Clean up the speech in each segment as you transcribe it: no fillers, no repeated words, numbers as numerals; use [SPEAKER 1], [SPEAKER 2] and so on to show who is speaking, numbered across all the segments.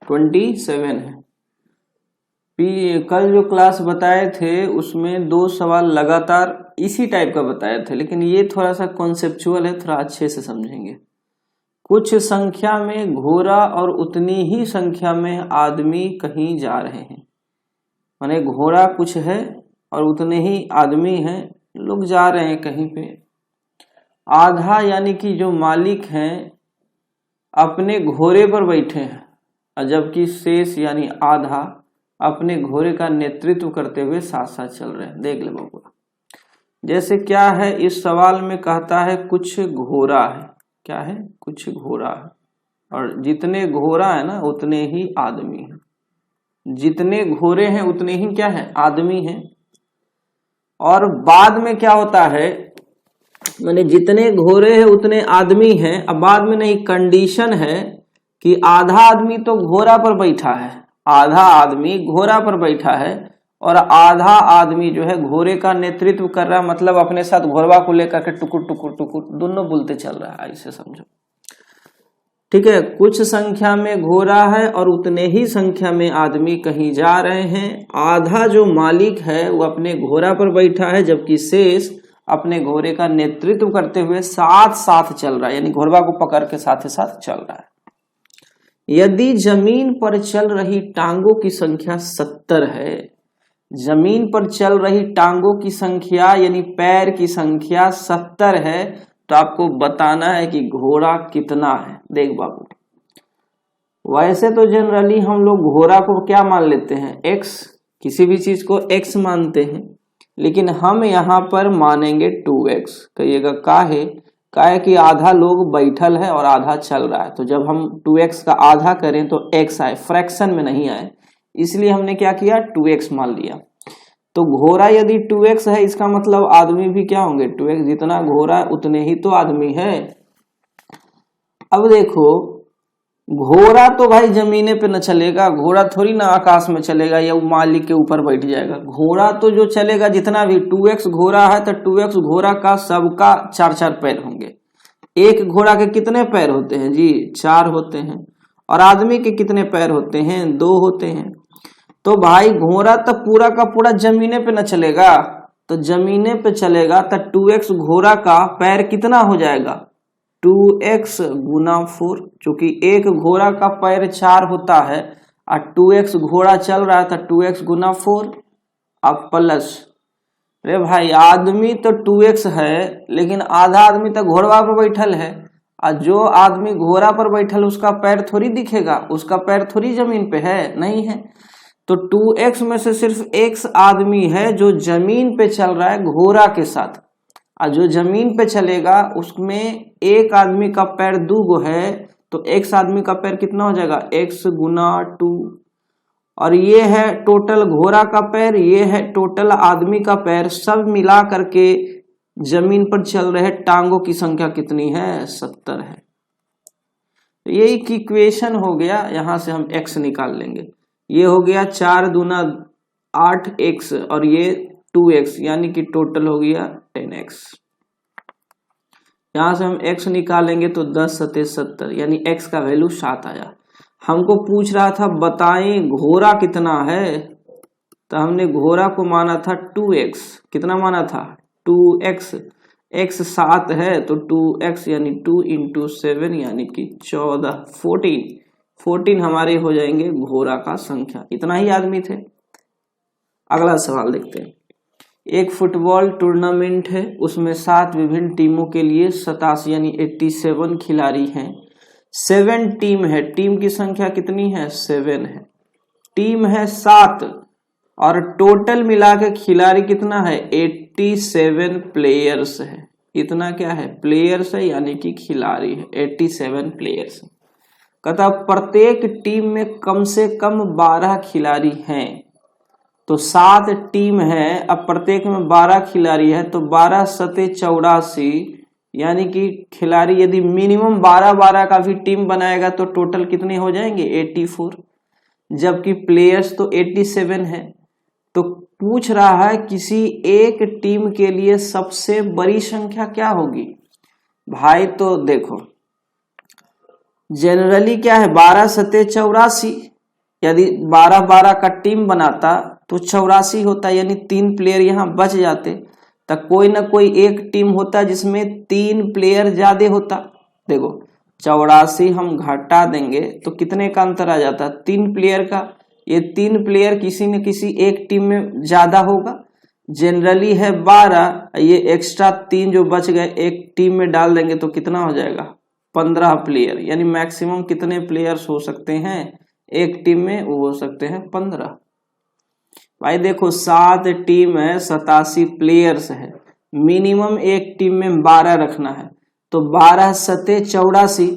[SPEAKER 1] 27 है। कल जो क्लास बताए थे उसमें 2 सवाल लगातार इसी टाइप का बताए थे, लेकिन ये थोड़ा सा कॉन्सेप्चुअल है, थोड़ा अच्छे से समझेंगे। कुछ संख्या में घोड़ा और उतनी ही संख्या में आदमी कहीं जा रहे हैं। माने घोड़ा कुछ है और उतने ही आदमी हैं, लोग जा रहे हैं कहीं पे। आधा यानी कि जो मालिक हैं अपने घोड़े पर बैठे हैं, जबकि शेष यानी आधा अपने घोड़े का नेतृत्व करते हुए साथ साथ चल रहे हैं। देख ले बाबू, जैसे क्या है इस सवाल में कहता है कुछ घोड़ा है। क्या है? कुछ घोड़ा है, और जितने घोड़ा है ना उतने ही आदमी हैं। जितने घोड़े हैं उतने ही क्या है? आदमी हैं। और बाद में क्या होता है, माने जितने घोड़े हैं उतने आदमी हैं। अब बाद में नहीं, कंडीशन है कि आधा आदमी तो घोड़ा पर बैठा है, आधा आदमी घोड़ा पर बैठा है और आधा आदमी जो है घोड़े का नेतृत्व कर रहा है, मतलब अपने साथ घोड़वा को लेकर के टुकुर टुकुर टुकुर दोनों बुलते चल रहा है। ऐसे समझो, ठीक है। कुछ संख्या में घोड़ा है और उतने ही संख्या में आदमी कहीं जा रहे हैं। आधा जो मालिक है वो अपने घोड़ा पर बैठा है, जबकि शेष अपने घोड़े का नेतृत्व करते हुए साथ साथ चल रहा है, यानी घोड़वा को पकड़ के साथ साथ चल रहा है। यदि जमीन पर चल रही टांगों की संख्या 70 है, जमीन पर चल रही टांगों की संख्या यानी पैर की संख्या 70 है, तो आपको बताना है कि घोड़ा कितना है। देख बाबू, वैसे तो जनरली हम लोग घोड़ा को क्या मान लेते हैं? x, किसी भी चीज को x मानते हैं, लेकिन हम यहाँ पर मानेंगे 2x। कहिएगा काहे? काहे कि आधा लोग बैठल है और आधा चल रहा है, तो जब हम 2x का आधा करें तो x आए, फ्रैक्शन में नहीं आए, इसलिए हमने क्या किया? 2x मान लिया। तो घोड़ा यदि 2x है, इसका मतलब आदमी भी क्या होंगे? 2x। जितना घोड़ा उतने ही तो आदमी है। अब देखो, घोड़ा तो भाई जमीने पे न चलेगा, घोड़ा थोड़ी ना आकाश में चलेगा या मालिक के ऊपर बैठ जाएगा। घोड़ा तो जो चलेगा जितना भी 2x घोड़ा है तो 2x घोड़ा का सबका 4-4 पैर होंगे। एक घोड़ा के कितने पैर होते हैं जी? 4 होते हैं। और आदमी के कितने पैर होते हैं? 2 होते हैं। तो भाई घोड़ा तो पूरा का पूरा जमीने पे न चलेगा, तो जमीने पे चलेगा तो 2x घोड़ा का पैर कितना हो जाएगा? 2x गुना 4, चूंकि एक घोड़ा का पैर 4 होता है और 2x घोड़ा चल रहा है तो 2x गुना 4। अब प्लस, अरे भाई आदमी तो 2x है, लेकिन आधा आदमी तो घोड़वा पर बैठल है, और जो आदमी घोड़ा पर बैठल उसका पैर थोड़ी दिखेगा, उसका पैर थोड़ी जमीन पे है, नहीं है। तो 2x में से सिर्फ x आदमी है जो जमीन पे चल रहा है घोड़ा के साथ, और जो जमीन पे चलेगा उसमें एक आदमी का पैर 2 है, तो x आदमी का पैर कितना हो जाएगा? x गुना 2। और ये है टोटल घोड़ा का पैर, ये है टोटल आदमी का पैर, सब मिला करके जमीन पर चल रहे टांगों की संख्या कितनी है? 70 है। ये एक इक्वेशन हो गया, यहां से हम x निकाल लेंगे। ये हो गया 4 दूना 8x और ये 2x, यानी कि टोटल हो गया 10x। यहां से हम x निकालेंगे तो 10 सते 70, यानी x का वैल्यू 7 आया। हमको पूछ रहा था बताएं घोड़ा कितना है, तो हमने घोड़ा को माना था 2x। कितना माना था? 2x। x 7 है तो 2x यानी 2 × 7 यानी कि 14, 14 हमारे हो जाएंगे घोड़ा का संख्या। इतना ही आदमी थे। अगला सवाल देखते हैं। एक फुटबॉल टूर्नामेंट है, उसमें 7 विभिन्न टीमों के लिए 87 यानी 87 खिलाड़ी हैं। 7 टीम है, टीम की संख्या कितनी है? 7 है। टीम है 7 और टोटल मिला के खिलाड़ी कितना है? 87 प्लेयर्स है। इतना क्या है? प्लेयर्स है, यानी कि खिलाड़ी है। 87 प्लेयर्स। कहता प्रत्येक टीम में कम से कम 12 खिलाड़ी हैं। तो 7 टीम है, अब प्रत्येक में 12 खिलाड़ी है, तो 12 सते 84, यानी कि खिलाड़ी यदि मिनिमम 12-12 का भी टीम बनाएगा तो टोटल कितने हो जाएंगे? 84। जबकि प्लेयर्स तो 87 है। तो पूछ रहा है किसी एक टीम के लिए सबसे बड़ी संख्या क्या होगी? भाई तो देखो, जनरली क्या है 12 सते 84, यदि 12-12 का टीम बनाता तो 84 होता, यानी 3 प्लेयर यहाँ बच जाते, तो कोई ना कोई एक टीम होता जिसमें 3 प्लेयर ज्यादा होता। देखो 84 हम घटा देंगे तो कितने का अंतर आ जाता, 3 प्लेयर का। ये 3 प्लेयर किसी न किसी एक टीम में ज्यादा होगा। जनरली है 12, ये एक्स्ट्रा 3 जो बच गए एक टीम में डाल देंगे तो कितना हो जाएगा 15 प्लेयर, यानी मैक्सिमम कितने प्लेयर्स हो सकते हैं एक टीम में, वो हो सकते हैं 15। भाई देखो 7 टीम है, 87 प्लेयर्स है, मिनिमम एक टीम में 12 रखना है, तो 12 सते 84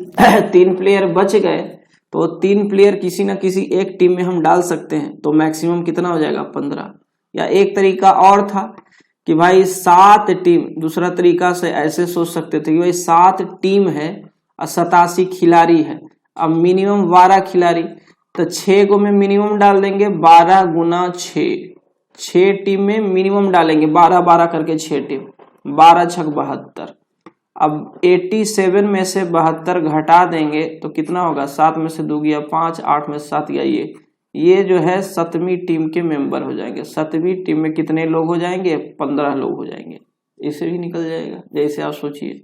[SPEAKER 1] 3 प्लेयर बच गए, तो 3 प्लेयर किसी ना किसी एक टीम में हम डाल सकते हैं, तो मैक्सिमम कितना हो जाएगा 15। या एक तरीका और था कि भाई 7 टीम, दूसरा तरीका से ऐसे सोच सकते थे कि भाई 7 टीम है और 87 खिलाड़ी है, अब मिनिमम 12 खिलाड़ी, तो 6 को में मिनिमम डाल देंगे 12 गुना 6 टीम में मिनिमम डालेंगे 12-12 करके 6 टीम, 12 छक 72। अब 87 में से 72 घटा देंगे तो कितना होगा, 7 में से 2 गया 5, 8 में से 7 गया ये जो है 7वीं टीम के मेंबर हो जाएंगे। 7वीं टीम में कितने लोग हो जाएंगे, 15 लोग हो जाएंगे, इसे भी निकल जाएगा। जैसे आप सोचिए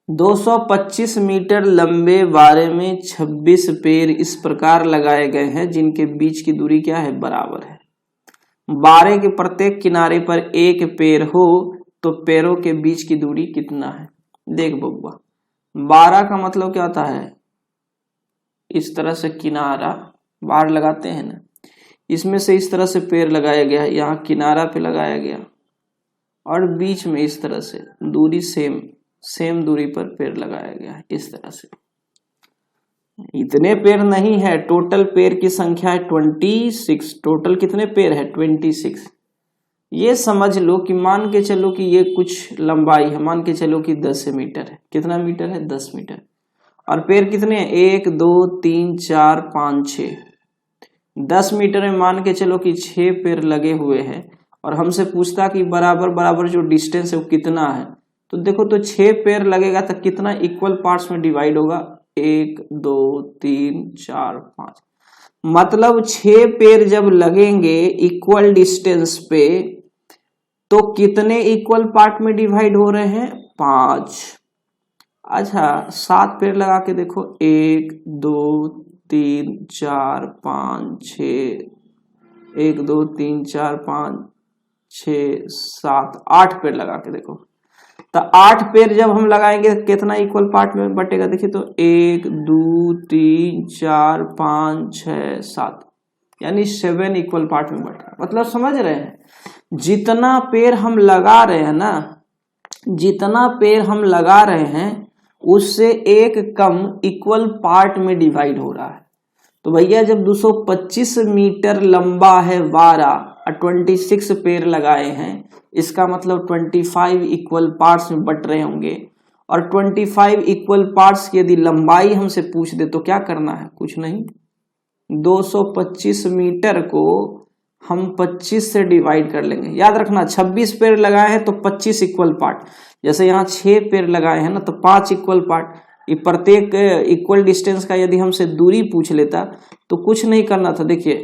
[SPEAKER 1] 225 मीटर लंबे बारे में 26 पेड़ इस प्रकार लगाए गए हैं जिनके बीच की दूरी क्या है, बराबर है। बारे के प्रत्येक किनारे पर एक पेड़ हो तो पेड़ों के बीच की दूरी कितना है। देख बब्बा 12 का मतलब क्या होता है, इस तरह से किनारा बार लगाते हैं ना, इसमें से इस तरह से पेड़ लगाया गया है, यहाँ किनारा पे लगाया गया और बीच में इस तरह से दूरी सेम दूरी पर पेड़ लगाया गया है, इस तरह से। इतने पेड़ नहीं है, टोटल पेड़ की संख्या है 26। टोटल कितने पेड़ है 26। ये समझ लो कि मान के चलो कि ये कुछ लंबाई है, मान के चलो कि 10 मीटर है, कितना मीटर है 10 मीटर, और पेड़ कितने हैं 1 2 3 4 5 6, 10 मीटर में मान के चलो कि 6 पेड़ लगे हुए हैं, और हमसे पूछता कि बराबर बराबर जो डिस्टेंस है वो कितना है, तो देखो तो 6 पेड़ लगेगा तो कितना इक्वल पार्ट्स में डिवाइड होगा, 1 2 3 4 5, मतलब 6 पेड़ जब लगेंगे इक्वल डिस्टेंस पे तो कितने इक्वल पार्ट में डिवाइड हो रहे हैं 5। अच्छा 7 पेड़ लगा के देखो 1 2 3 4 5 6, 1 2 3 4 5 6 7 8 पेड़ लगा के देखो, तो 8 पेड़ जब हम लगाएंगे कितना इक्वल पार्ट में बटेगा, देखिए तो 1 2 3 4 5 6 7, यानी 7 इक्वल पार्ट में बटेगा। मतलब समझ रहे हैं, जितना पेड़ हम लगा रहे हैं ना, जितना पेड़ हम लगा रहे हैं उससे एक कम इक्वल पार्ट में डिवाइड हो रहा है। तो भैया जब 225 मीटर लंबा है 12 और 26 पेड़ लगाए हैं, इसका मतलब 25 इक्वल पार्ट्स में बट रहे होंगे, और 25 इक्वल पार्ट्स की यदि लंबाई हमसे पूछ दे तो क्या करना है, कुछ नहीं, 225 मीटर को हम 25 से डिवाइड कर लेंगे। याद रखना 26 पेड़ लगाए हैं तो 25 इक्वल पार्ट, जैसे यहाँ 6 पेड़ लगाए हैं ना तो 5 इक्वल पार्ट, ये प्रत्येक इक्वल डिस्टेंस का यदि हमसे दूरी पूछ लेता तो कुछ नहीं करना था, देखिए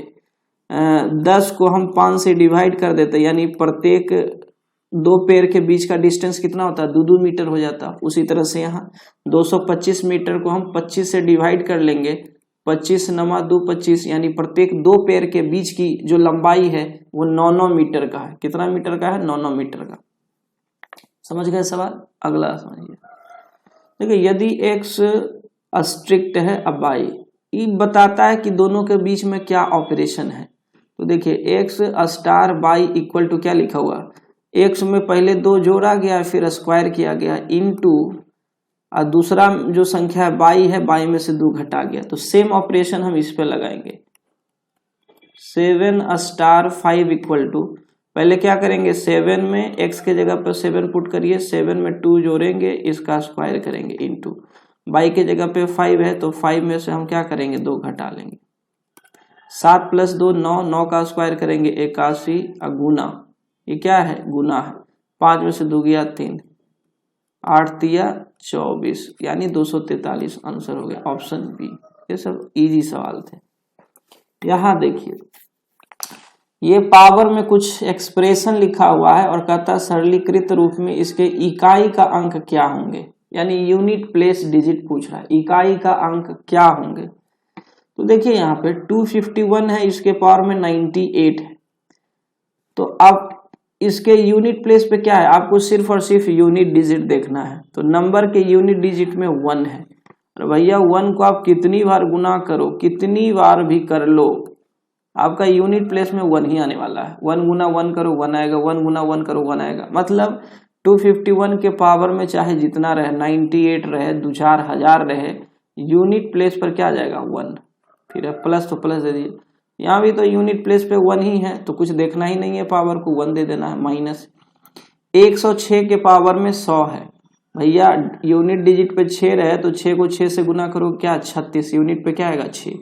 [SPEAKER 1] 10 को हम 5 से डिवाइड कर देते, यानी प्रत्येक 2 पेड़ के बीच का डिस्टेंस कितना होता है 2-2 मीटर हो जाता। उसी तरह से यहाँ 225 मीटर को हम 25 से डिवाइड कर लेंगे, 25 नमा 2 25, यानी प्रत्येक 2 पेड़ के बीच की जो लंबाई है वो 9-9 मीटर का है। कितना मीटर का है 9-9 मीटर का। समझ गए सवाल। अगला समझिए, देखिए यदि x स्ट्रिक्ट है अब y, ये बताता है कि दोनों के बीच में क्या ऑपरेशन है। तो देखिए x star y equal to क्या लिखा हुआ, x में पहले 2 जोड़ा गया फिर स्क्वायर किया गया इनटू, और दूसरा जो संख्या y है y में से 2 घटा गया, तो सेम ऑपरेशन हम इस पे लगाएंगे। 7 स्टार 5 इक्वल टू, पहले क्या करेंगे 7 में x के जगह पर 7 पुट करिए, 7 में 2 जोड़ेंगे, इसका स्क्वायर करेंगे इनटू, y के जगह पे 5 है तो 5 में से हम क्या करेंगे 2 घटा लेंगे, 7 + 2 9, 9 का स्क्वायर करेंगे 81, और गुना, ये क्या है गुना है, 5 में से 2 गया 3, 8 तिया 24 यानी 243 आंसर हो गया ऑप्शन बी। ये सब इजी सवाल थे। यहाँ देखिए ये पावर में कुछ एक्सप्रेशन लिखा हुआ है और कहता सरलीकृत रूप में इसके इकाई का अंक क्या होंगे, यानी यूनिट प्लेस डिजिट पूछ रहा है, इकाई का अंक क्या होंगे। तो देखिए यहाँ पे 251 है, इसके पावर में 98 है, तो अब इसके यूनिट प्लेस पे क्या है, आपको सिर्फ और सिर्फ यूनिट डिजिट देखना है। तो नंबर के यूनिट डिजिट में 1 है, और भैया 1 को आप कितनी बार गुना करो, कितनी बार भी कर लो, आपका यूनिट प्लेस में 1 ही आने वाला है। 1 गुना 1 करो 1 आएगा, 1 गुना 1 करो 1 आएगा। मतलब 251 के पावर में चाहे जितना रहे, 98 रहे, 2-4,000 रहे, यूनिट प्लेस पर क्या आ जाएगा 1। फिर प्लस तो प्लस दे दिए, यहाँ भी तो यूनिट प्लेस पे 1 ही है, तो कुछ देखना ही नहीं है, पावर को 1 दे देना है। माइनस 106 के पावर में 100 है, भैया यूनिट डिजिट पे 6 रहे तो 6 को 6 से गुना करो, क्या 36, यूनिट पे क्या आएगा 6,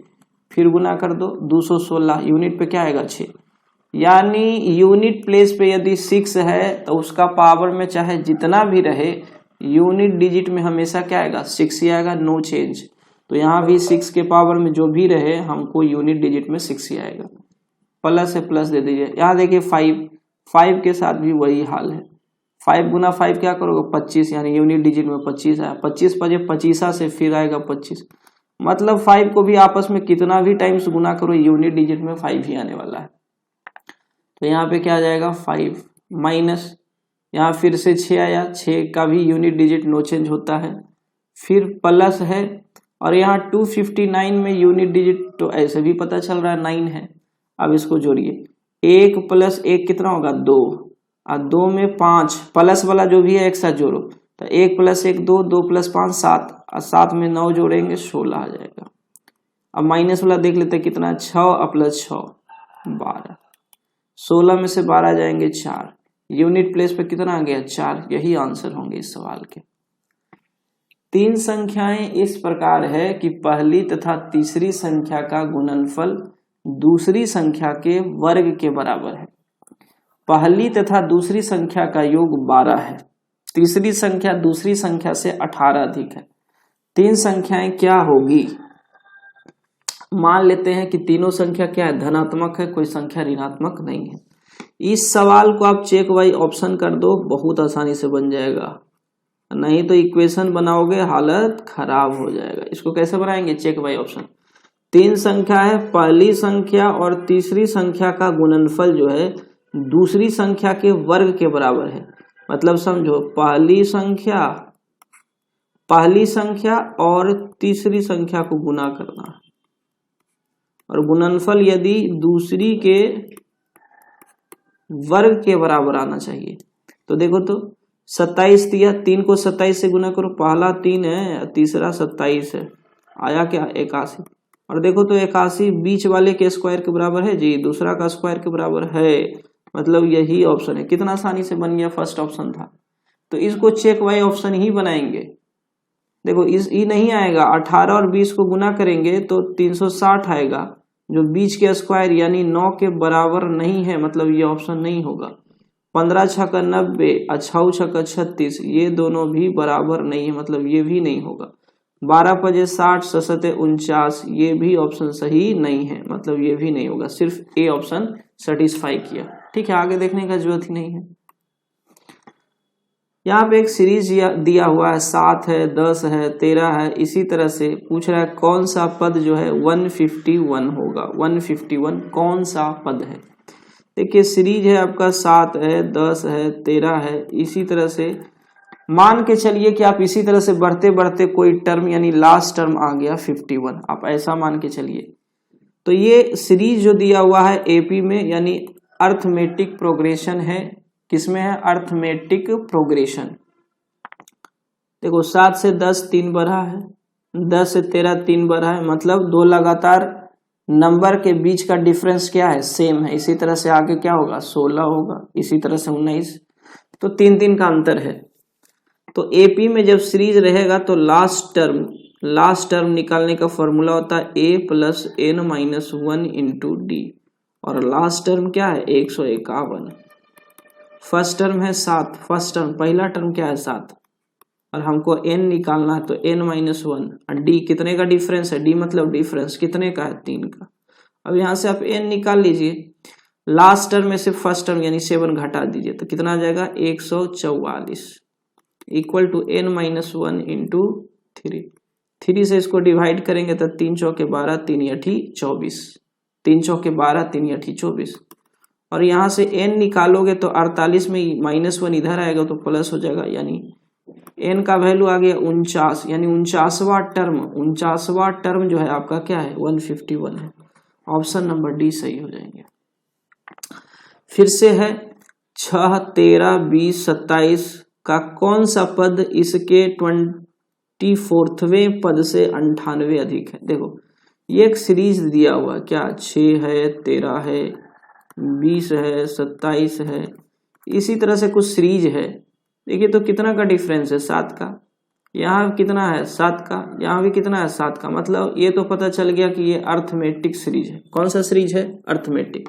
[SPEAKER 1] फिर गुना कर दो 216, यूनिट पे क्या आएगा 6। यानी यूनिट प्लेस पे यदि 6 है तो उसका पावर में चाहे जितना भी रहे, यूनिट डिजिट में हमेशा क्या आएगा 6 ही आएगा, नो चेंज। तो यहाँ भी 6 के पावर में जो भी रहे हमको यूनिट डिजिट में 6 ही आएगा। प्लस है प्लस दे दीजिए। यहाँ देखिए 5 के साथ भी वही हाल है, 5 गुना 5 क्या करोगे 25, यानी यूनिट डिजिट में 25 आया, 25 बजे 25 से फिर आएगा 25, मतलब 5 को भी आपस में कितना भी टाइम्स गुना करो यूनिट डिजिट में 5 ही आने वाला है। तो यहाँ पे क्या आ जाएगा 5 माइनस, यहाँ फिर से 6 आया, 6 का भी यूनिट डिजिट नो चेंज होता है, फिर प्लस है, और यहाँ 259 में यूनिट डिजिट तो ऐसे भी पता चल रहा है 9 है। अब इसको जोड़िए, 1 + 1 कितना होगा 2, और 2 में 5, प्लस वाला जो भी है एक साथ जोड़ो, तो 1 + 1 2, 2 + 5 7, और 7 में 9 जोड़ेंगे 16 आ जाएगा। अब माइनस वाला देख लेते हैं कितना, 6 + 6 12, 16 में से 12 जाएंगे 4, यूनिट प्लेस पे कितना आ गया 4। यही आंसर होंगे इस सवाल के। 3 संख्याएं इस प्रकार है कि पहली तथा तीसरी संख्या का गुणनफल दूसरी संख्या के वर्ग के बराबर है। पहली तथा दूसरी संख्या का योग 12 है, तीसरी संख्या दूसरी संख्या से 18 अधिक है। 3 संख्याएं क्या होगी, मान लेते हैं कि तीनों संख्या क्या है धनात्मक है, कोई संख्या ऋणात्मक नहीं है। इस सवाल को आप चेक बाई ऑप्शन कर दो, बहुत आसानी से बन जाएगा, नहीं तो इक्वेशन बनाओगे हालत खराब हो जाएगा। इसको कैसे बनाएंगे, चेक बाई ऑप्शन। 3 संख्या है, पहली संख्या और तीसरी संख्या का गुणनफल जो है दूसरी संख्या के वर्ग के बराबर है। मतलब समझो पहली संख्या और तीसरी संख्या को गुना करना, और गुणनफल यदि दूसरी के वर्ग के बराबर आना चाहिए। तो देखो तो 27 दिया, 3 को 27 से गुना करो, पहला 3 है तीसरा 27 है, आया क्या 81। और देखो तो 81 बीच वाले के स्क्वायर के बराबर है जी, दूसरा का स्क्वायर के बराबर है, मतलब यही ऑप्शन है। कितना आसानी से बन गया, फर्स्ट ऑप्शन था। तो इसको चेक बाई ऑप्शन ही बनाएंगे। देखो ये नहीं आएगा, 18 और 20 को गुना करेंगे तो 360 आएगा, जो बीच के स्क्वायर यानी 9 के बराबर नहीं है, मतलब ये ऑप्शन नहीं होगा। 15 छक्का 90 और 6 छक्का 36, ये दोनों भी बराबर नहीं है, मतलब ये भी नहीं होगा। 12 पजे 60 ससते 49, ये भी ऑप्शन सही नहीं है, मतलब ये भी नहीं होगा। सिर्फ ए ऑप्शन सेटिस्फाई किया, ठीक है, आगे देखने का जरूरत ही नहीं है। यहाँ पे एक सीरीज दिया हुआ है, 7 है, 10 है, 13 है, इसी तरह से पूछ रहा है कौन सा पद जो है 151 होगा। 151 कौन सा पद है। देखिए सीरीज है आपका 7 है, 10 है, 13 है, इसी तरह से मान के चलिए कि आप इसी तरह से बढ़ते बढ़ते कोई टर्म यानी लास्ट टर्म आ गया 51, आप ऐसा मान के चलिए। तो ये सीरीज जो दिया हुआ है एपी में यानी अर्थमेटिक प्रोग्रेशन है, किसमें है अर्थमेटिक प्रोग्रेशन। देखो 7 से 10 3 बढ़ा है, 10 से 13 3 बढ़ा है, मतलब 2 लगातार नंबर के बीच का डिफरेंस क्या है सेम है। इसी तरह से आगे क्या होगा 16 होगा, इसी तरह से 19, तो 3 का अंतर है। तो एपी में जब सीरीज रहेगा तो लास्ट टर्म निकालने का फॉर्मूला होता है a + n - 1 × d, और लास्ट टर्म क्या है 151। फर्स्ट टर्म है 7, फर्स्ट टर्म पहला टर्म क्या है 7, और हमको n निकालना है तो n-1 और d कितने का डिफरेंस है, d मतलब डिफरेंस कितने का है 3 का। अब यहाँ से आप n निकाल लीजिए, लास्ट टर्म में से फर्स्ट टर्म यानी 7 घटा दीजिए तो कितना आ जाएगा 144 इक्वल टू n-1 इंटू 3 से इसको डिवाइड करेंगे तो 3 चौके 12 3 अठी 24, 3 चौके 12 3 अठी 24 और यहाँ से n निकालोगे तो 48 में -1 इधर आएगा तो प्लस हो जाएगा, यानी n का वैल्यू आ गया 49, यानी 49वां टर्म जो है आपका क्या है 151 है। ऑप्शन नंबर डी सही हो जाएंगे। फिर से है 6, 13, 20, 27 का कौन सा पद इसके 24वें पद से 98 अधिक है। देखो ये एक सीरीज दिया हुआ है, क्या 6 है, 13 है, 20 है, 27 है, इसी तरह से कुछ सीरीज है। देखिए तो कितना का डिफरेंस है 7 का, यहाँ कितना है 7 का, यहाँ भी कितना है 7 का, मतलब ये तो पता चल गया कि ये अर्थमेटिक सीरीज है। कौन सा सीरीज है, अर्थमेटिक।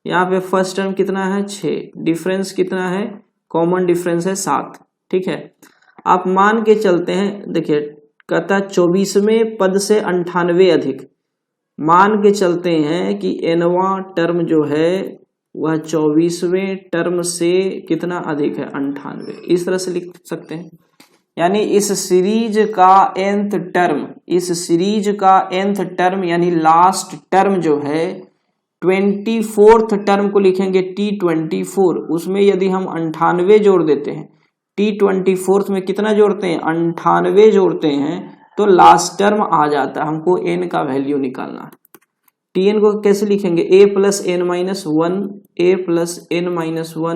[SPEAKER 1] यहाँ पे फर्स्ट टर्म कितना है 6, डिफरेंस कितना है, कॉमन डिफरेंस है 7, ठीक है। आप मान के चलते हैं, देखिए कहता 24वें पद से 98 अधिक, मान के चलते हैं कि nवां टर्म जो है वह 24वें टर्म से कितना अधिक है 98, इस तरह से लिख सकते हैं। यानी इस सीरीज का nth टर्म, इस सीरीज का nth टर्म यानी लास्ट टर्म जो है 24th टर्म को लिखेंगे T24, उसमें यदि हम 98 जोड़ देते हैं, T24 में कितना जोड़ते हैं 98 जोड़ते हैं तो लास्ट टर्म आ जाता है। हमको n का वैल्यू निकालना है। Tn को कैसे लिखेंगे, a plus n-1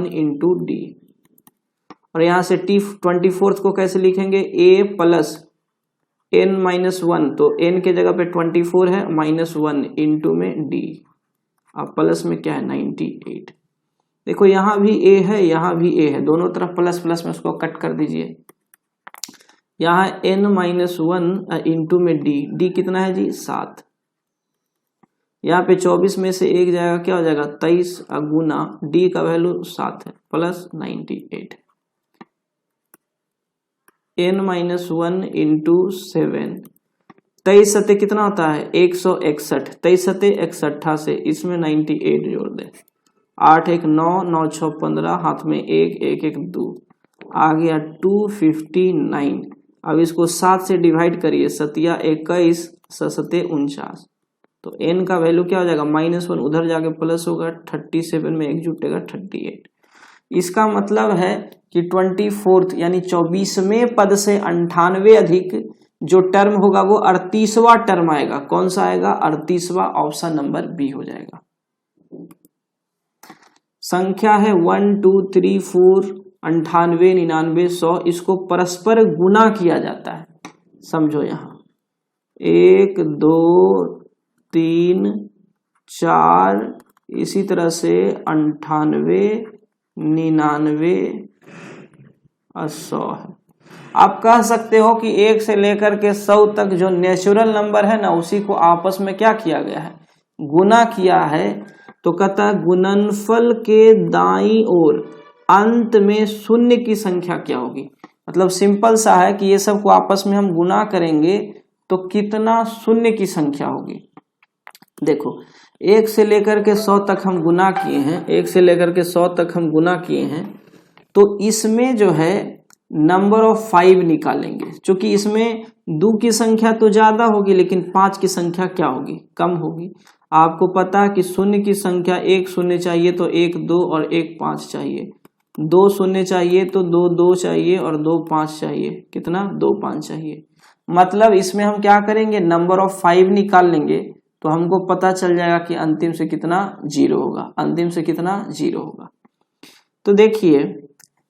[SPEAKER 1] into D, और यहाँ से T24 को कैसे लिखेंगे, a प्लस n-1, तो n के जगह पे 24 है, -1 इंटू में d, अब प्लस में क्या है 98। देखो यहाँ भी a है, यहाँ भी a है, दोनों तरफ प्लस प्लस में उसको कट कर दीजिए। यहाँ n-1 इंटू में d कितना है जी 7, यहाँ पे 24 में से एक जाएगा, क्या हो जाएगा 23 गुना d का वैल्यू 7 है प्लस 98, n-1 इंटू 7, 23 सत्ते कितना होता है 161, 23 सत्ते 61 से इसमें 98 जोड़ दे, 8 1 9, 9 6 15, हाथ में 1 1 1 2, आ गया 259। अब इसको 7 से डिवाइड करिए, 7 21 सत्ते 49, तो n का वैल्यू क्या हो जाएगा -1, उधर जाके प्लस होगा, 37 में एक जुटेगा 38। इसका मतलब है कि 24th यानी 24वें पद से 98 अधिक जो टर्म होगा वो 38वां टर्म आएगा। कौन सा आएगा 38वां, ऑप्शन नंबर बी हो जाएगा। संख्या है 1 2 3 4 98 99 100, इसको परस्पर गुना किया जाता है। समझो यहाँ 1 2 3 4 इसी तरह से 98 99 और 100 है। आप कह सकते हो कि 1 से लेकर के 100 तक जो नेचुरल नंबर है ना उसी को आपस में क्या किया गया है, गुना किया है। तो कहता है गुणनफल के दाईं ओर अंत में शून्य की संख्या क्या होगी। मतलब सिंपल सा है कि ये सब को आपस में हम गुना करेंगे तो कितना शून्य की संख्या होगी। देखो 1 से लेकर के 100 तक हम गुना किए हैं, 1 से लेकर के 100 तक हम गुना किए हैं, तो इसमें जो है नंबर ऑफ 5 निकालेंगे। क्योंकि इसमें 2 की संख्या तो ज्यादा होगी लेकिन 5 की संख्या क्या होगी, कम होगी। आपको पता है कि शून्य की संख्या 1 शून्य चाहिए तो 1 2 और 1 5 चाहिए, 2 शून्य चाहिए तो 2 2 चाहिए और 2 5 चाहिए, कितना 2 5 चाहिए। मतलब इसमें हम क्या करेंगे, नंबर ऑफ 5 निकाल लेंगे तो हमको पता चल जाएगा कि अंतिम से कितना 0 होगा, अंतिम से कितना 0 होगा। तो देखिए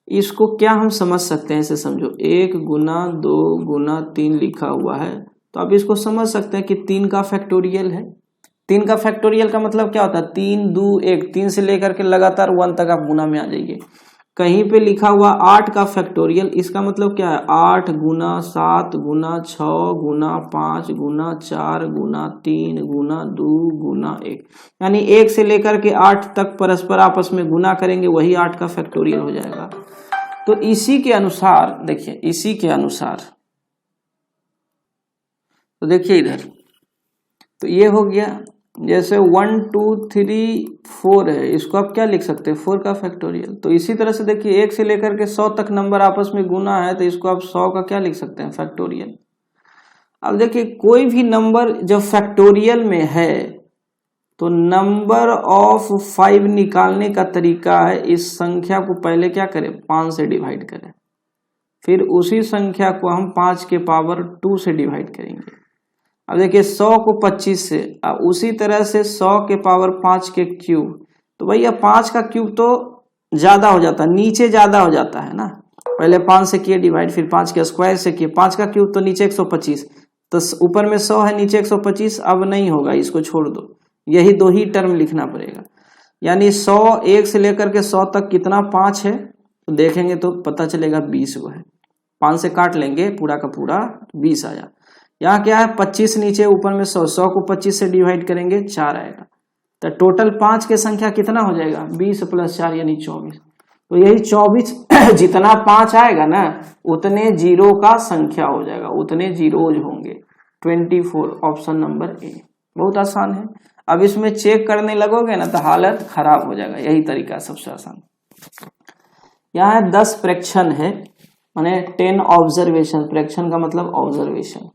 [SPEAKER 1] इसको क्या हम समझ सकते हैं, इसे समझो 1 गुना 2 गुना 3 लिखा हुआ है, तो आप इसको समझ सकते हैं कि 3 का फैक्टोरियल है। 3 का फैक्टोरियल का मतलब क्या होता है, 3 2 1, 3 से लेकर के लगातार 1 तक आप गुना में आ जाइए। कहीं पे लिखा हुआ 8 का फैक्टोरियल, इसका मतलब क्या है 8 गुना 7 गुना 6 गुना 5 गुना 4 गुना 3 गुना 2 गुना 1, यानी 1 से लेकर के 8 तक परस्पर आपस में गुना करेंगे, वही 8 का फैक्टोरियल हो जाएगा। तो इसी के अनुसार देखिए, इसी के अनुसार तो देखिए इधर, तो ये हो गया जैसे 1 2 3 4 है, इसको आप क्या लिख सकते हैं 4 का फैक्टोरियल। तो इसी तरह से देखिए 1 से लेकर के 100 तक नंबर आपस में गुना है, तो इसको आप 100 का क्या लिख सकते हैं फैक्टोरियल। अब देखिए कोई भी नंबर जब फैक्टोरियल में है तो नंबर ऑफ 5 निकालने का तरीका है, इस संख्या को पहले क्या करें 5 से डिवाइड करें, फिर उसी संख्या को हम 5 के पावर 2 से डिवाइड करेंगे। अब देखिए 100 को 25 से, उसी तरह से 100 के पावर 5 के क्यूब, तो भैया 5 का क्यूब तो ज्यादा हो जाता है, नीचे ज्यादा हो जाता है ना, पहले 5 से किए डिवाइड, फिर 5 के स्क्वायर से किए, 5 का क्यूब तो नीचे 125, तो ऊपर में 100 है नीचे 125, अब नहीं होगा, इसको छोड़ दो, यही दो ही टर्म लिखना पड़ेगा। यानी 100 1 से लेकर के 100 तक कितना 5 है, तो देखेंगे तो पता चलेगा 20 वो है, 5 से काट लेंगे पूरा का पूरा 20 आया। यहाँ क्या है 25 नीचे, ऊपर में 100, 100 को 25 से डिवाइड करेंगे 4 आएगा, तो टोटल 5 के संख्या कितना हो जाएगा 20 प्लस 4 यानी 24। तो यही 24 जितना 5 आएगा ना उतने जीरो का संख्या हो जाएगा, उतने जीरोज होंगे। 24 ऑप्शन नंबर ए, बहुत आसान है। अब इसमें चेक करने लगोगे ना तो हालत खराब हो जाएगा, यही तरीका सबसे आसान। यहाँ 10 प्रेक्षण है, माने 10 ऑब्जर्वेशन, प्रेक्षण का मतलब ऑब्जर्वेशन।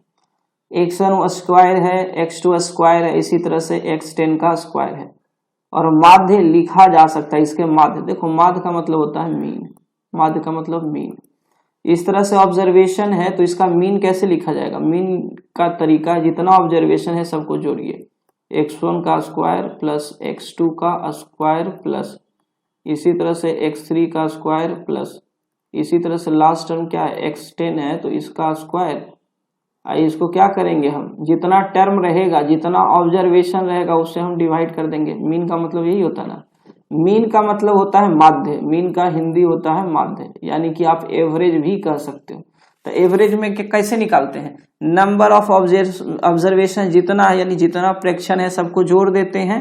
[SPEAKER 1] x1 स्क्वायर है, x2 स्क्वायर है, इसी तरह से x10 का स्क्वायर है, और माध्य लिखा जा सकता है, इसके माध्य देखो, माध्य का मतलब होता है मीन, माध्य का मतलब मीन। इस तरह से ऑब्जर्वेशन है तो इसका मीन कैसे लिखा जाएगा, मीन का तरीका जितना ऑब्जर्वेशन है सबको जोड़िए, x1 का स्क्वायर प्लस x2 का स्क्वायर प्लस इसी तरह से x3 का स्क्वायर प्लस इसी तरह से लास्ट टर्म क्या है x10 है तो इसका स्क्वायर। इसको क्या करेंगे हम, जितना टर्म रहेगा जितना ऑब्जर्वेशन रहेगा उससे हम डिवाइड कर देंगे। मीन का मतलब यही होता है ना, मीन का मतलब होता है माध्य, मीन का हिंदी होता है माध्य, यानी कि आप एवरेज भी कह सकते हो। तो एवरेज में कैसे निकालते हैं, नंबर ऑफ ऑब्जर्वेशन जितना है, यानी जितना प्रेक्षण है सबको जोड़ देते हैं।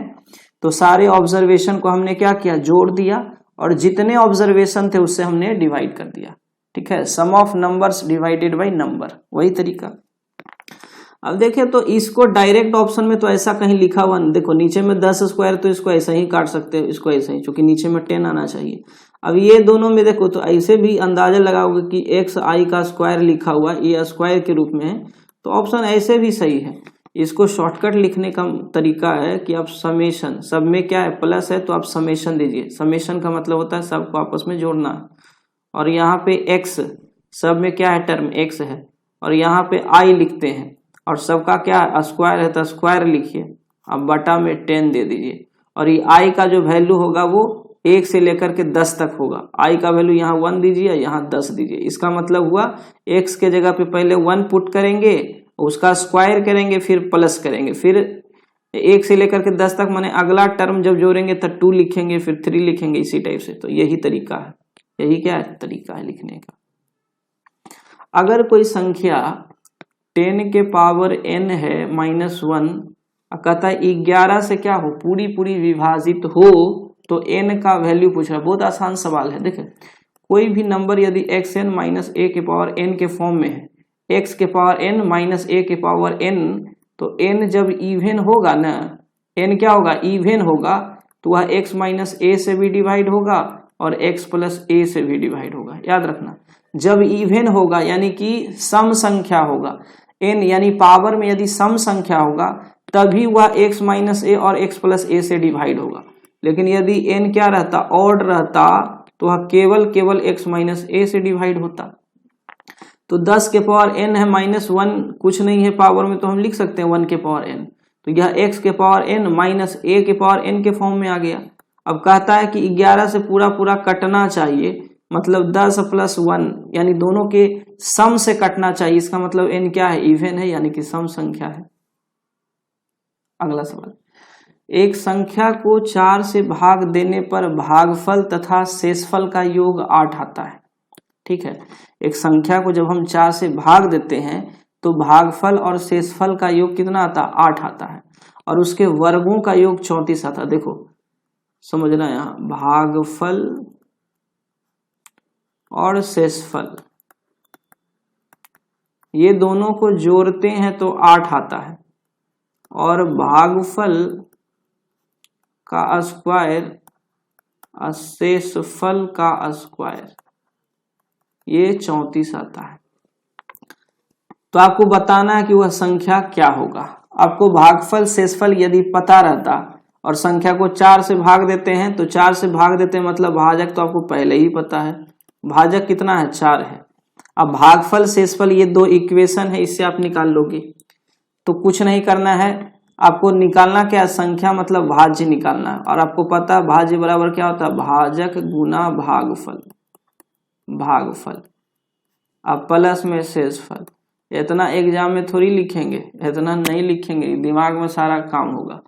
[SPEAKER 1] तो सारे ऑब्जर्वेशन को हमने क्या किया जोड़ दिया, और जितने ऑब्जर्वेशन थे उससे हमने डिवाइड कर दिया, ठीक है, sum of numbers divided by number, वही तरीका। अब देखिए तो इसको डायरेक्ट ऑप्शन में तो ऐसा कहीं लिखा हुआ नहीं, देखो नीचे में 10 स्क्वायर तो इसको ऐसा ही काट सकते हो, इसको ऐसा ही, क्योंकि नीचे में 10 आना चाहिए। अब ये दोनों में देखो तो ऐसे भी अंदाजा लगाओगे कि एक्स आई का स्क्वायर लिखा हुआ ये स्क्वायर के रूप में है, तो ऑप्शन ऐसे भी सही है। इसको शॉर्टकट लिखने का तरीका है कि आप समेशन, सब में क्या है प्लस है तो आप समेशन दीजिए, समेशन का मतलब होता है सबको आपस में जोड़ना है, और यहाँ पे एक्स सब में क्या है टर्म एक्स है, और यहाँ पे आई लिखते हैं, और सबका क्या है स्क्वायर है तो स्क्वायर लिखिए, अब बटा में 10 दे दीजिए, और ये आई का जो वैल्यू होगा वो 1 से लेकर के 10 तक होगा, आई का वैल्यू यहाँ 1 दीजिए यहाँ 10 दीजिए। इसका मतलब हुआ x के जगह पे पहले 1 पुट करेंगे, उसका स्क्वायर करेंगे, फिर प्लस करेंगे, फिर 1 से लेकर के 10 तक, माने अगला टर्म जब जोड़ेंगे तो 2 लिखेंगे, फिर 3 लिखेंगे, इसी टाइप से। तो यही तरीका है, यही क्या है तरीका है लिखने का। अगर कोई संख्या 10 के पावर n है -1, कहता है 11 से क्या हो पूरी पूरी विभाजित हो, तो n का वैल्यू पूछ रहा है। बहुत आसान सवाल है। देखिए कोई भी नंबर यदि xn माइनस a के पावर n के फॉर्म में है, x के पावर n माइनस a के पावर n, तो n जब इवन होगा ना, n क्या होगा इवन होगा, तो वह x माइनस a से भी डिवाइड होगा और x प्लस a से भी डिवाइड होगा। याद रखना जब इवन होगा यानी कि सम संख्या होगा, n यानी पावर में यदि सम संख्या होगा तभी वह x माइनस a और x प्लस a से डिवाइड होगा। लेकिन यदि n क्या रहता ऑड रहता तो वह केवल x माइनस a से डिवाइड होता। तो 10 के पावर n है -1 कुछ नहीं है पावर में, तो हम लिख सकते हैं 1 के पावर n, तो यह x के पावर n माइनस a के पावर n के फॉर्म में आ गया। अब कहता है कि 11 से पूरा पूरा कटना चाहिए, मतलब 10 प्लस 1 यानी दोनों के सम से कटना चाहिए। इसका मतलब n क्या है इवन है, यानी कि सम संख्या है। अगला सवाल, एक संख्या को 4 से भाग देने पर भागफल तथा शेषफल का योग 8 आता है। ठीक है, एक संख्या को जब हम 4 से भाग देते हैं तो भागफल और शेषफल का योग कितना आता है 8 आता है, और उसके वर्गों का योग 34 आता है। देखो समझना यहाँ भागफल और शेषफल, ये दोनों को जोड़ते हैं तो 8 आता है, और भागफल का स्क्वायर शेषफल का स्क्वायर, ये 34 आता है। तो आपको बताना है कि वह संख्या क्या होगा। आपको भागफल शेषफल यदि पता रहता और संख्या को 4 से भाग देते हैं, तो 4 से भाग देते हैं मतलब भाजक तो आपको पहले ही पता है, भाजक कितना है 4 है। अब भागफल शेषफल ये दो इक्वेशन है, इससे आप निकाल लोगे, तो कुछ नहीं करना है आपको। निकालना क्या, संख्या मतलब भाज्य निकालना है, और आपको पता है भाज्य बराबर क्या होता है, भाजक गुना भागफल, भागफल अब प्लस में शेषफल। इतना एग्जाम में थोड़ी लिखेंगे, इतना नहीं लिखेंगे, दिमाग में सारा काम होगा।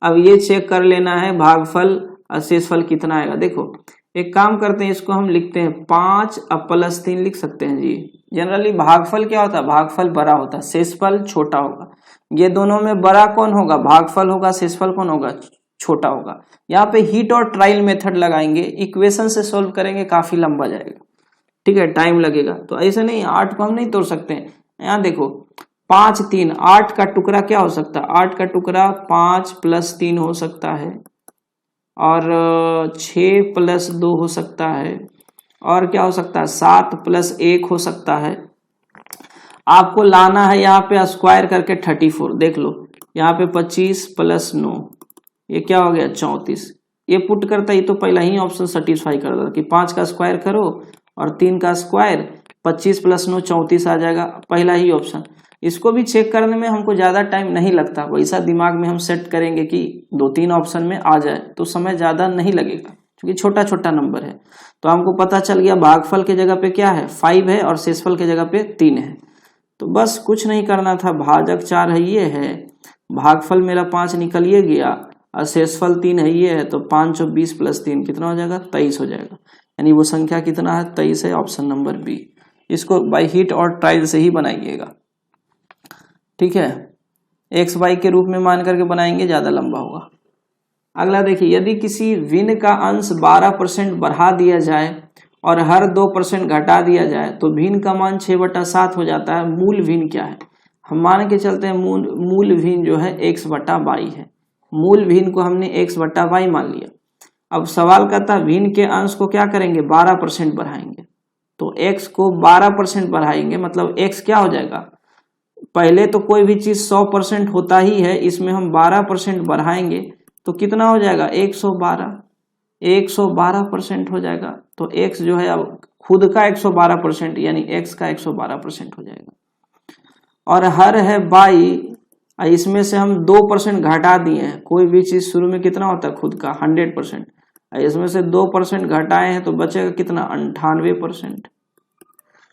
[SPEAKER 1] अब ये चेक कर लेना है भागफल और शेषफल कितना आएगा। देखो एक काम करते हैं, इसको हम लिखते हैं 5 अब प्लस 3 लिख सकते हैं जी। जनरली भागफल क्या होता है, भागफल बड़ा होता है, शेषफल छोटा होगा। ये दोनों में बड़ा कौन होगा, भागफल होगा, शेषफल कौन होगा, छोटा होगा। यहाँ पे हीट और ट्रायल मेथड लगाएंगे, इक्वेशन से सोल्व करेंगे, काफी लंबा जाएगा, ठीक है, टाइम लगेगा। तो ऐसे नहीं, 8 को हम नहीं तोड़ सकते हैं। यहाँ देखो 5 3 8 का टुकड़ा क्या हो सकता है, 8 का टुकड़ा 5 + 3 हो सकता है, और 6 + 2 हो सकता है, और क्या हो सकता है 7 + 1 हो सकता है। आपको लाना है यहाँ पे स्क्वायर करके 34, देख लो यहाँ पे 25 + 9, ये क्या हो गया 34। ये पुट करता, ये तो पहला ही ऑप्शन सेटिस्फाई कर देता कि 5 का स्क्वायर करो और 3 का स्क्वायर, 25 + 9 34 आ जाएगा, पहला ही ऑप्शन। इसको भी चेक करने में हमको ज़्यादा टाइम नहीं लगता, वैसा दिमाग में हम सेट करेंगे कि 2-3 ऑप्शन में आ जाए, तो समय ज़्यादा नहीं लगेगा क्योंकि छोटा छोटा नंबर है। तो हमको पता चल गया भागफल के जगह पे क्या है 5 है, और शेषफल के जगह पे 3 है। तो बस कुछ नहीं करना था, भाजक 4 है ये है, भागफल मेरा 5 निकल ये गया, और शेषफल 3 है ये है, तो 5 और 20 + 3 कितना हो जाएगा 23 हो जाएगा। यानी वो संख्या कितना है 23 है, ऑप्शन नंबर बी। इसको बाय हिट और ट्रायल से ही बनाइएगा, ठीक है, एक्स वाई के रूप में मान करके बनाएंगे, ज्यादा लंबा होगा। अगला देखिए, यदि किसी भिन्न का अंश 12% बढ़ा दिया जाए और हर 2% घटा दिया जाए तो भिन्न का मान 6/7 हो जाता है। मूल भिन्न क्या है, हम मान के चलते हैं मूल भिन्न जो है x/y है। मूल भिन्न को हमने x/y मान लिया। अब सवाल कहता है भिन्न के अंश को क्या करेंगे 12% बढ़ाएंगे, तो x को 12% बढ़ाएंगे, मतलब x क्या हो जाएगा, पहले तो कोई भी चीज 100% होता ही है, इसमें हम 12% बढ़ाएंगे तो कितना हो जाएगा 112% हो जाएगा। तो x जो है अब खुद का 112% यानी x का 112% हो जाएगा। और हर है 22, इसमें से हम 2% घटा दिए हैं। कोई भी चीज शुरू में कितना होता है खुद का 100%, इसमें से 2% घटाए हैं तो बचेगा कितना 98%।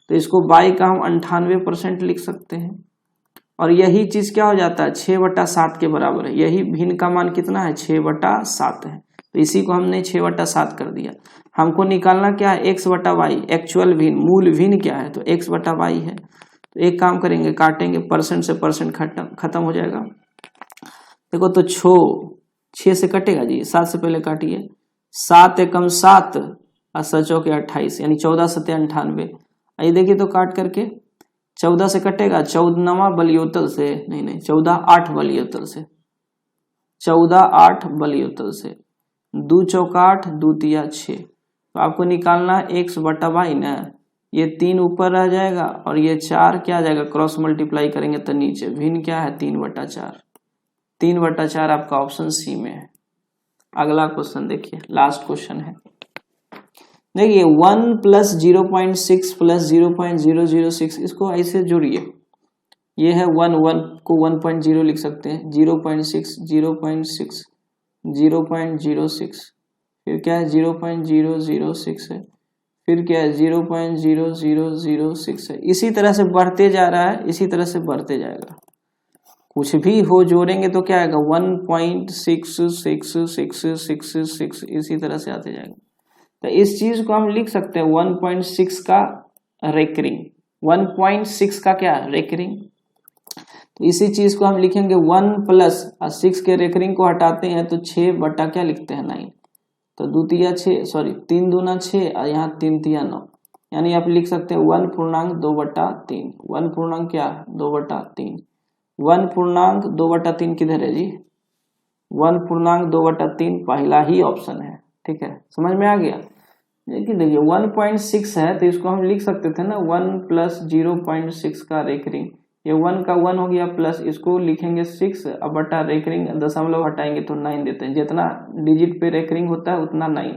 [SPEAKER 1] तो इसको 22 का हम 98% लिख सकते हैं। और यही चीज क्या हो जाता है 6/7 के बराबर है। यही भिन्न का मान कितना है 6/7 है, तो इसी को हमने 6/7 कर दिया। हमको निकालना क्या है x/y, एक्चुअल भिन्न, मूल भिन्न क्या है तो x/y है। तो एक काम करेंगे, काटेंगे, परसेंट से परसेंट खत्म हो जाएगा। देखो तो 6 से कटेगा जी, 7 से पहले काटिए, 7 एकम 7 और 7 के 28 यानी 14 7 98। आइए देखिए तो काट करके 14 से कटेगा 14वां बलियोतल से, नहीं 14 8 बलियोतल से, 14 8 बलियोतल से, 2 चौका 8 2 तिया 6। तो आपको निकालना x/y ना, ये 3 ऊपर रह जाएगा और ये 4 क्या आ जाएगा, क्रॉस मल्टीप्लाई करेंगे तो नीचे। भिन्न क्या है 3/4, 3/4 आपका ऑप्शन सी में है। अगला क्वेश्चन देखिए, लास्ट क्वेश्चन है, देखिए 1 + 0.6 + 0.006, इसको ऐसे जोड़िए। ये है 1 को 1.0 लिख सकते हैं, 0.6 0.6 0.06, फिर क्या है 0.006 है, फिर क्या है 0.0006 है। इसी तरह से बढ़ते जा रहा है, इसी तरह से बढ़ते जाएगा। कुछ भी हो जोड़ेंगे तो क्या आएगा 1.666666, इसी तरह से आते जाएगा। तो इस चीज को हम लिख सकते हैं 1.6 का रेकरिंग, 1.6 का क्या रेकरिंग। तो इसी चीज को हम लिखेंगे 1 + 6 के रेकरिंग को हटाते हैं तो 6 क्या लिखते हैं 9, तो 2 तिया 6, सॉरी 3 दूना 6 और यहाँ 3 तिया 9। यानी आप लिख सकते हैं 1/2/3। 1 क्या 2/3। 1/2/3 किधर है जी? 1/2/3 पहला ही ऑप्शन है। ठीक है, समझ में आ गया। लेकिन देखिए 1.6 है तो इसको हम लिख सकते थे ना 1 + 0.6 का रेकरिंग। ये 1 का 1 हो गया प्लस इसको लिखेंगे 6 अब बटा रेकरिंग दशमलव हटाएंगे तो 9 देते हैं। जितना डिजिट पे रेकरिंग होता है उतना 9।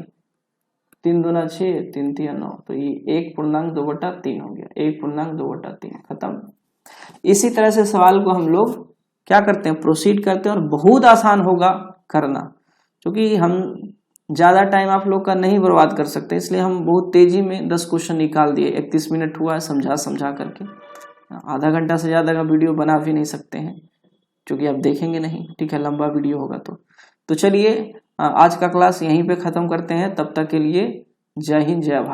[SPEAKER 1] 3 दूना 6, 3 तिया 9, तो ये 1/2/3 हो गया। 1/2/3 खत्म। इसी तरह से सवाल को हम लोग क्या करते हैं, प्रोसीड करते हैं और बहुत आसान होगा करना, क्योंकि हम ज्यादा टाइम आप लोग का नहीं बर्बाद कर सकते, इसलिए हम बहुत तेजी में 10 क्वेश्चन निकाल दिए। 31 मिनट हुआ है समझा करके। आधा घंटा से ज्यादा का वीडियो बना भी नहीं सकते हैं क्योंकि आप देखेंगे नहीं। ठीक है, लंबा वीडियो होगा तो चलिए आज का क्लास यहीं पे खत्म करते हैं। तब तक के लिए जय हिंद जय भारत।